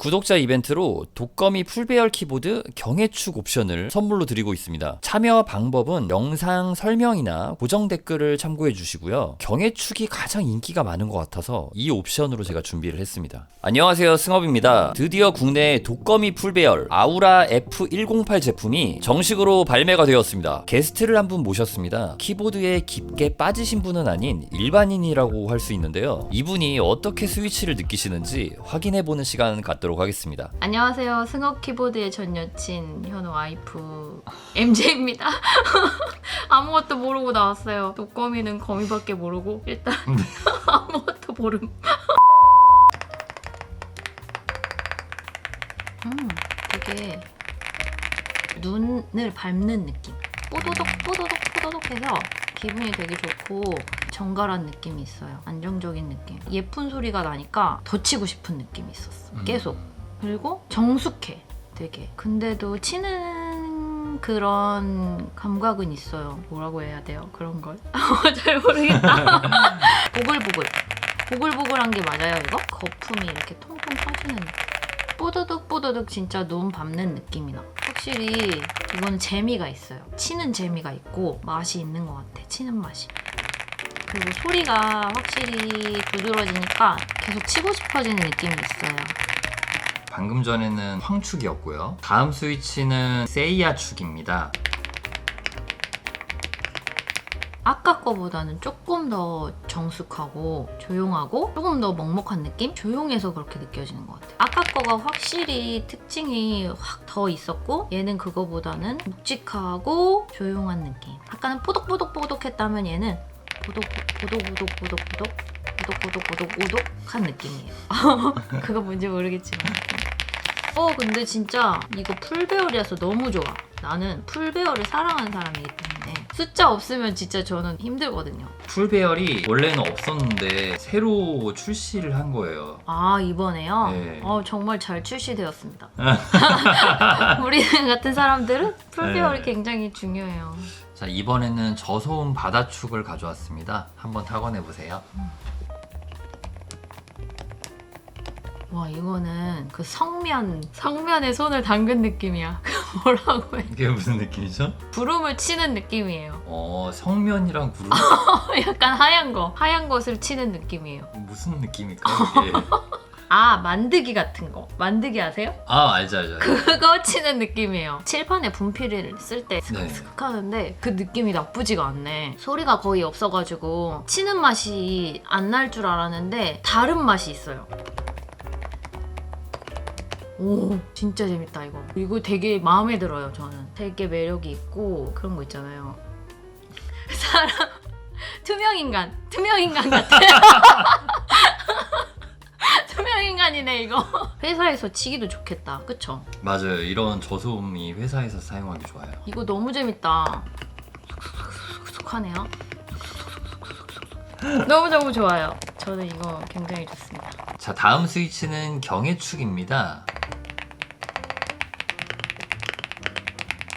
구독자 이벤트로 독거미 풀배열 키보드 경해축 옵션을 선물로 드리고 있습니다. 참여 방법은 영상 설명이나 고정 댓글을 참고해 주시고요. 경해축이 가장 인기가 많은 것 같아서 이 옵션으로 제가 준비를 했습니다. 안녕하세요, 승업입니다. 드디어 국내 독거미 풀배열 아우라 F108 제품이 정식으로 발매가 되었습니다. 게스트를 한 분 모셨습니다. 키보드에 깊게 빠지신 분은 아닌 일반인이라고 할 수 있는데요. 이분이 어떻게 스위치를 느끼시는지 확인해보는 시간 갖도록 하겠습니다. 안녕하세요. 승업 키보드의 전 여친 현 와이프 MJ입니다. 아무것도 모르고 나왔어요. 독거미는 거미밖에 모르고 일단 아무것도 모름. 되게 눈을 밟는 느낌. 뽀도독 뽀도독 뽀도독 해서 기분이 되게 좋고 정갈한 느낌이 있어요. 안정적인 느낌. 예쁜 소리가 나니까 더 치고 싶은 느낌이 있었어. 계속. 그리고 정숙해. 되게. 근데도 치는 그런 감각은 있어요. 뭐라고 해야 돼요? 그런 걸? 잘 모르겠다. 보글보글. 보글보글한 게 맞아요, 이거? 거품이 이렇게 통통 빠지는 느낌. 뽀드득 뽀드득 진짜 눈 밟는 느낌이 나. 확실히 이건 재미가 있어요. 치는 재미가 있고 맛이 있는 것 같아. 치는 맛이. 그리고 소리가 확실히 부드러워지니까 계속 치고 싶어지는 느낌이 있어요. 방금 전에는 황축이었고요. 다음 스위치는 세이야 축입니다. 아까 거보다는 조금 더 정숙하고 조용하고 조금 더 먹먹한 느낌? 조용해서 그렇게 느껴지는 것 같아요. 아까 거가 확실히 특징이 확 더 있었고 얘는 그거보다는 묵직하고 조용한 느낌. 아까는 뽀독뽀독뽀독했다면 얘는 보독보독보독보독보독보독보독보독한 느낌이에요. 그거 뭔지 모르겠지만. 근데 진짜 이거 풀배열이라서 너무 좋아. 나는 풀배열을 사랑하는 사람이기 때문에 숫자 없으면 진짜 저는 힘들거든요. 풀배열이 원래는 없었는데 새로 출시를 한 거예요. 아, 이번에요? 네. 정말 잘 출시되었습니다. 우리 같은 사람들은 풀배열이 네. 굉장히 중요해요. 자, 이번에는 저소음 바다축을 가져왔습니다. 한번 타건해 보세요. 와, 이거는 그 성면에 손을 담근 느낌이야. 뭐라고 해? 이게 무슨 느낌이죠? 구름을 치는 느낌이에요. 성면이랑 구름 약간 하얀 것을 치는 느낌이에요. 무슨 느낌일까요? 이게? 아, 만드기 같은 거. 만드기 아세요? 알죠. 그거 치는 느낌이에요. 칠판에 분필을 쓸 때 네. 스크스크 하는데 그 느낌이 나쁘지가 않네. 소리가 거의 없어가지고 치는 맛이 안 날 줄 알았는데 다른 맛이 있어요. 오, 진짜 재밌다 이거. 이거 되게 마음에 들어요. 저는 되게 매력이 있고 그런 거 있잖아요. 사람 투명인간 같아. 투명인간이네 이거. 회사에서 치기도 좋겠다. 그쵸? 맞아요. 이런 저소음이 회사에서 사용하기 좋아요. 이거 너무 재밌다. 쑥쑥쑥쑥하네요. 너무 좋아요. 저는 이거 굉장히 좋습니다. 자, 다음 스위치는 경해축입니다.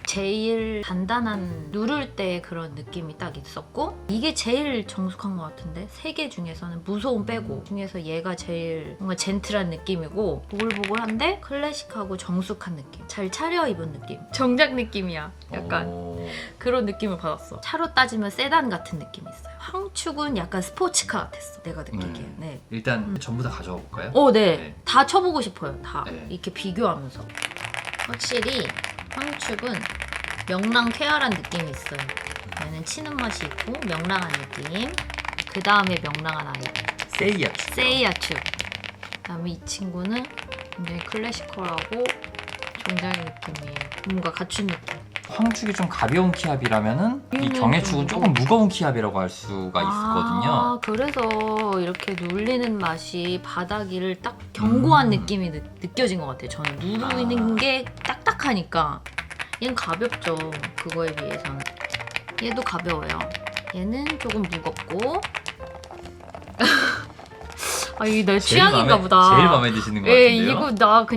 제일 단단한 누를 때 그런 느낌이 딱 있었고 이게 제일 정숙한 것 같은데 세 개 중에서는 무소음 빼고 중에서 얘가 제일 뭔가 젠틀한 느낌이고 보글보글한데 클래식하고 정숙한 느낌. 잘 차려입은 느낌. 정장 느낌이야. 약간 그런 느낌을 받았어. 차로 따지면 세단 같은 느낌이 있어요. 황축은 약간 스포츠카 같았어. 내가 느끼기에. 네. 일단 전부 다 가져와 볼까요? 네. 네. 다 쳐보고 싶어요. 다. 네. 이렇게 비교하면서. 확실히 황축은 명랑 쾌활한 느낌이 있어요. 얘는 치는 맛이 있고 명랑한 느낌. 그 다음에 명랑한 아이. 세이야 축. 세이야 축. 그 다음에 이 친구는 굉장히 클래시컬하고 정장의 느낌이에요. 뭔가 갖춘 느낌. 황축이 좀 가벼운 키압이라면은 이 좀 경해축은 조금 무거운 키압이라고 할 수가 있거든요. 아, 그래서 이렇게 눌리는 맛이 바닥을 딱 견고한 느낌이 느껴진 것 같아요. 저는 누르는 게 딱딱하니까. 얘는 가볍죠. 그거에 비해서는. 얘도 가벼워요. 얘는 조금 무겁고. 이게 내 취향인가 보다. 제일 마음에 드시는 것 예, 같은데요? 이거 나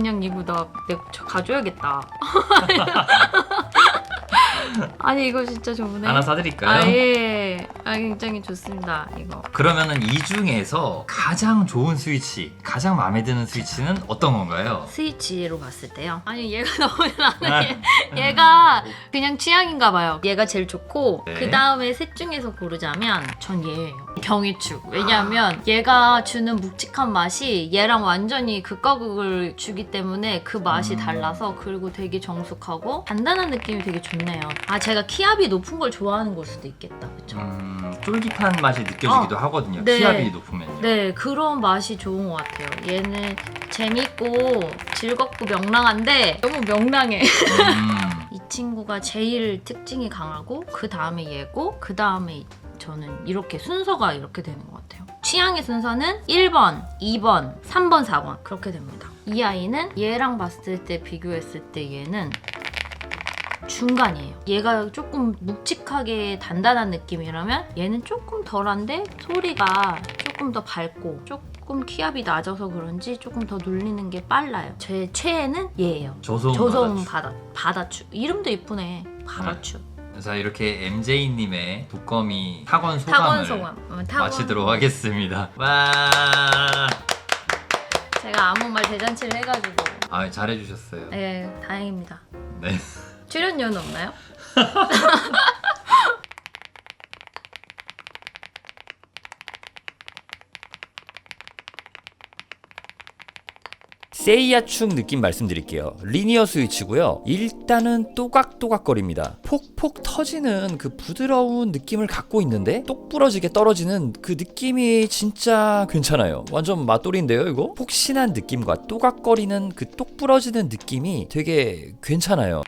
내가 가져야겠다. 아니 이거 진짜 좋네. 하나 사드릴까요? 아 예. 아 굉장히 좋습니다. 이거. 그러면은 이 중에서 가장 좋은 스위치, 가장 마음에 드는 스위치는 어떤 건가요? 스위치로 봤을 때요. 아니 얘가 너무 나는 얘가 그냥 취향인가 봐요. 얘가 제일 좋고 네. 그 다음에 셋 중에서 고르자면 전 얘예요. 경이축. 왜냐하면 얘가 주는 묵직한 맛이 얘랑 완전히 극과 극을 주기 때문에 그 맛이 달라서 그리고 되게 정숙하고 단단한 느낌이 되게 좋네요. 아 제가 키압이 높은 걸 좋아하는 걸 수도 있겠다. 그쵸? 쫄깃한 맛이 느껴지기도 하거든요. 네. 키압이 높으면요. 네, 그런 맛이 좋은 것 같아요. 얘는 재밌고 즐겁고 명랑한데 너무 명랑해. 이 친구가 제일 특징이 강하고 그 다음에 얘고 그 다음에 저는 이렇게 순서가 이렇게 되는 것 같아요. 취향의 순서는 1번, 2번, 3번, 4번 그렇게 됩니다. 이 아이는 얘랑 봤을 때 비교했을 때 얘는 중간이에요. 얘가 조금 묵직하게 단단한 느낌이라면 얘는 조금 덜한데 소리가 조금 더 밝고 조금 키압이 낮아서 그런지 조금 더 눌리는 게 빨라요. 제 최애는 얘예요. 조소음 바다추. 이름도 이쁘네. 바다추. 자, 이렇게 MJ님의 독거미 타건 소감을 마치도록 하겠습니다. 와. 제가 아무 말 대잔치를 해가지고. 아, 잘해주셨어요. 네, 다행입니다. 네. 출연료는 없나요? 세이야축 느낌 말씀드릴게요. 리니어 스위치고요. 일단은 또각또각거립니다. 폭폭 터지는 그 부드러운 느낌을 갖고 있는데 똑 부러지게 떨어지는 그 느낌이 진짜 괜찮아요. 완전 맛돌인데요 이거? 폭신한 느낌과 또각거리는 그 똑 부러지는 느낌이 되게 괜찮아요.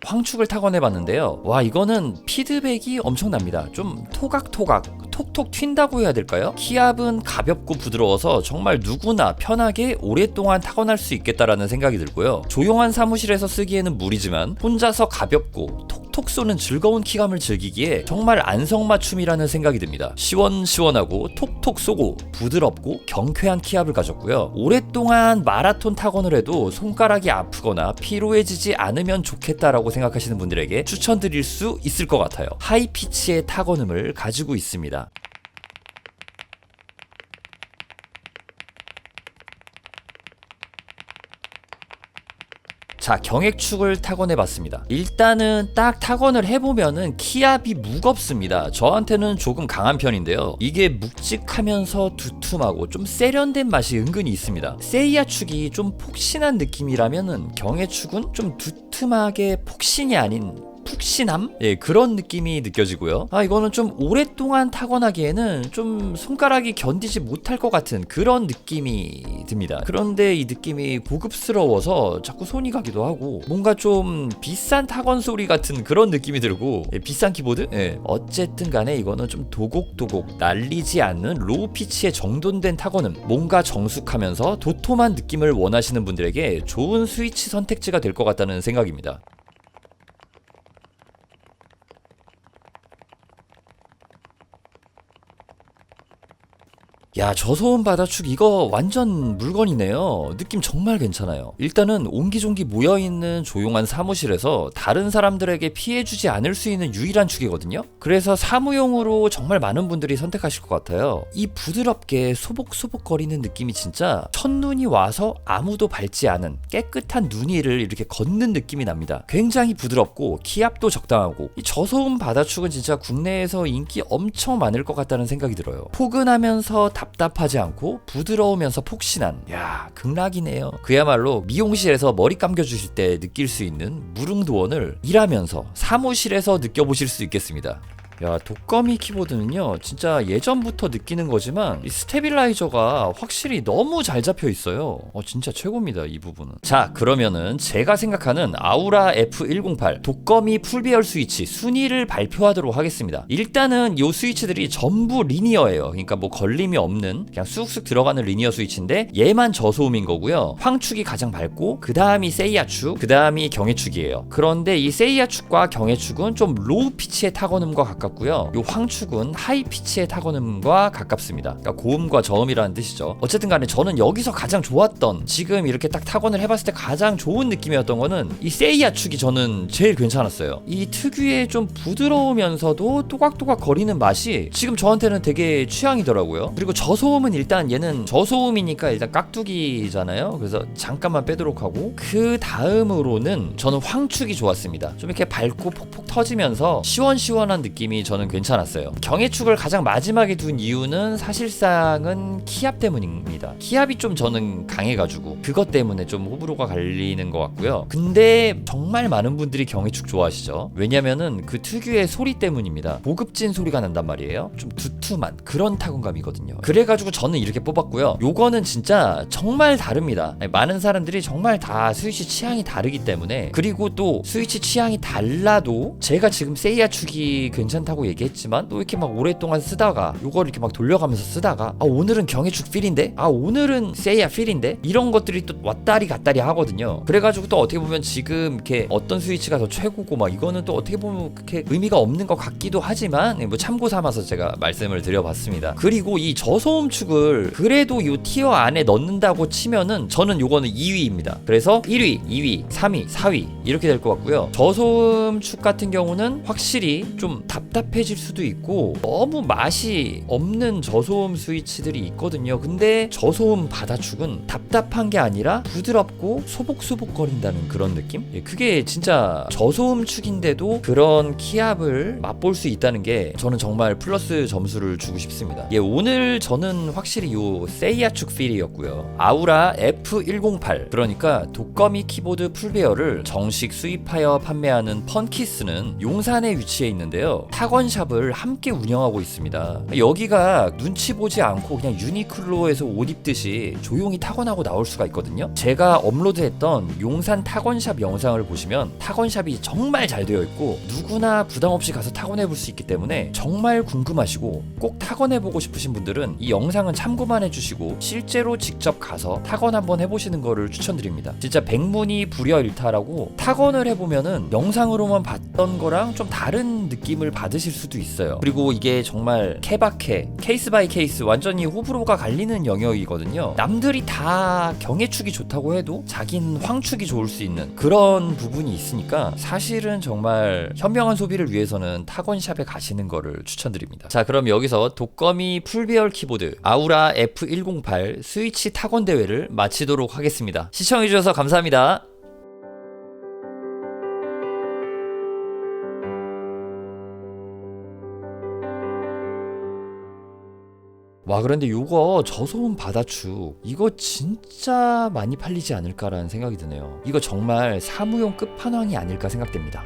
황축을 타건해봤는데요. 와, 이거는 피드백이 엄청납니다. 좀 토각토각 톡톡 튄다고 해야 될까요? 키압은 가볍고 부드러워서 정말 누구나 편하게 오랫동안 타건할 수 있겠다라는 생각이 들고요. 조용한 사무실에서 쓰기에는 무리지만 혼자서 가볍고 톡톡 쏘는 즐거운 키감을 즐기기에 정말 안성맞춤이라는 생각이 듭니다. 시원시원하고 톡톡 쏘고 부드럽고 경쾌한 키압을 가졌고요. 오랫동안 마라톤 타건을 해도 손가락이 아프거나 피로해지지 않으면 좋겠다라고 생각하시는 분들에게 추천드릴 수 있을 것 같아요. 하이피치의 타건음을 가지고 있습니다. 자, 경액축을 타건해봤습니다. 일단은 딱 타건을 해보면은 키압이 무겁습니다. 저한테는 조금 강한 편인데요. 이게 묵직하면서 두툼하고 좀 세련된 맛이 은근히 있습니다. 세이야축이 좀 폭신한 느낌이라면은 경액축은 좀 두툼하게 폭신이 아닌 푹신함? 예, 그런 느낌이 느껴지고요. 아, 이거는 좀 오랫동안 타건하기에는 좀 손가락이 견디지 못할 것 같은 그런 느낌이 듭니다. 그런데 이 느낌이 고급스러워서 자꾸 손이 가기도 하고 뭔가 좀 비싼 타건 소리 같은 그런 느낌이 들고, 예, 비싼 키보드? 예, 어쨌든 간에 이거는 좀 도곡도곡 날리지 않는 로우 피치의 정돈된 타건음, 뭔가 정숙하면서 도톰한 느낌을 원하시는 분들에게 좋은 스위치 선택지가 될 것 같다는 생각입니다. 야, 저소음 바다축 이거 완전 물건이네요. 느낌 정말 괜찮아요. 일단은 옹기종기 모여있는 조용한 사무실에서 다른 사람들에게 피해주지 않을 수 있는 유일한 축이거든요. 그래서 사무용으로 정말 많은 분들이 선택하실 것 같아요. 이 부드럽게 소복소복거리는 느낌이 진짜 첫눈이 와서 아무도 밟지 않은 깨끗한 눈 위를 이렇게 걷는 느낌이 납니다. 굉장히 부드럽고 키압도 적당하고, 이 저소음 바다축은 진짜 국내에서 인기 엄청 많을 것 같다는 생각이 들어요. 포근하면서 답답하지 않고 부드러우면서 폭신한, 야, 극락이네요. 그야말로 미용실에서 머리 감겨주실 때 느낄 수 있는 무릉도원을 일하면서 사무실에서 느껴보실 수 있겠습니다. 야, 독거미 키보드는요 진짜 예전부터 느끼는 거지만 이 스테빌라이저가 확실히 너무 잘 잡혀 있어요. 진짜 최고입니다, 이 부분은. 자, 그러면은 제가 생각하는 아우라 F108 독거미 풀배열 스위치 순위를 발표하도록 하겠습니다. 일단은 이 스위치들이 전부 리니어예요. 그러니까 뭐 걸림이 없는 그냥 쑥쑥 들어가는 리니어 스위치인데 얘만 저소음인 거고요. 황축이 가장 밝고 그 다음이 세이야축, 그 다음이 경해축이에요. 그런데 이 세이야축과 경해축은 좀 로우 피치의 타건음과 가깝고 가깝고요. 요 황축은 하이 피치의 타건음과 가깝습니다. 그러니까 고음과 저음이라는 뜻이죠. 어쨌든 간에 저는 여기서 가장 좋았던, 지금 이렇게 딱 타건을 해봤을 때 가장 좋은 느낌이었던 거는 이 세이야 축이 저는 제일 괜찮았어요. 이 특유의 좀 부드러우면서도 또각또각 거리는 맛이 지금 저한테는 되게 취향이더라고요. 그리고 저소음은 일단 얘는 저소음이니까 일단 깍두기잖아요. 그래서 잠깐만 빼도록 하고, 그 다음으로는 저는 황축이 좋았습니다. 좀 이렇게 밝고 폭폭 터지면서 시원시원한 느낌이 저는 괜찮았어요. 경해축을 가장 마지막에 둔 이유는 사실상은 키압 때문입니다. 키압이 좀 저는 강해가지고 그것 때문에 좀 호불호가 갈리는 것 같고요. 근데 정말 많은 분들이 경해축 좋아하시죠. 왜냐면은 그 특유의 소리 때문입니다. 고급진 소리가 난단 말이에요. 좀 두툼한 그런 타건감이거든요. 그래가지고 저는 이렇게 뽑았고요. 요거는 진짜 정말 다릅니다. 많은 사람들이 정말 다 스위치 취향이 다르기 때문에, 그리고 또 스위치 취향이 달라도 제가 지금 세이야 축이 괜찮다고 얘기했지만 또 이렇게 막 오랫동안 쓰다가 요거를 이렇게 막 돌려가면서 쓰다가 오늘은 경해축 필인데, 오늘은 세이야 필인데, 이런 것들이 또 왔다리 갔다리 하거든요. 그래가지고 또 어떻게 보면 지금 이렇게 어떤 스위치가 더 최고고 막 이거는 또 어떻게 보면 그렇게 의미가 없는 것 같기도 하지만 뭐 참고 삼아서 제가 말씀을 드려봤습니다. 그리고 이 저소음 축을 그래도 요 티어 안에 넣는다고 치면은 저는 요거는 2위입니다. 그래서 1위, 2위, 3위, 4위 이렇게 될 것 같고요. 저소음 축 같은 경우는 확실히 좀 답답해질 수도 있고 너무 맛이 없는 저소음 스위치들이 있거든요. 근데 저소음 바다축은 답답한 게 아니라 부드럽고 소복소복거린다는 그런 느낌? 그게 진짜 저소음 축인데도 그런 키압을 맛볼 수 있다는 게 저는 정말 플러스 점수를 주고 싶습니다. 오늘 저는 확실히 요 세이야 축 필이었고요. 아우라 F108, 그러니까 독거미 키보드 풀베어를 정식 수입하여 판매하는 펀키스는 용산에 위치해 있는데요. 타건샵을 함께 운영하고 있습니다. 여기가 눈치 보지 않고 그냥 유니클로에서 옷 입듯이 조용히 타건하고 나올 수가 있거든요. 제가 업로드했던 용산 타건샵 영상을 보시면 타건샵이 정말 잘 되어 있고 누구나 부담 없이 가서 타건해 볼 수 있기 때문에 정말 궁금하시고 꼭 타건해 보고 싶으신 분들은 이 영상은 참고만 해주시고 실제로 직접 가서 타건 한번 해보시는 거를 추천드립니다. 진짜 백문이 불여일타라고 타건을 해보면은 영상으로만 봤던 거랑 좀 다른 느낌을 받으실 수도 있어요. 그리고 이게 정말 케바케, 케이스 바이 케이스 완전히 호불호가 갈리는 영역이거든요. 남들이 다 경해축이 좋다고 해도 자긴 황축이 좋을 수 있는 그런 부분이 있으니까 사실은 정말 현명한 소비를 위해서는 타건샵에 가시는 거를 추천드립니다. 자, 그럼 여기서 독거미 풀배열 키보드 아우라 F108 스위치 타건 대회를 마치도록 하겠습니다. 시청해주셔서 감사합니다. 와, 그런데 요거 저소음 바다축 이거 진짜 많이 팔리지 않을까라는 생각이 드네요. 이거 정말 사무용 끝판왕이 아닐까 생각됩니다.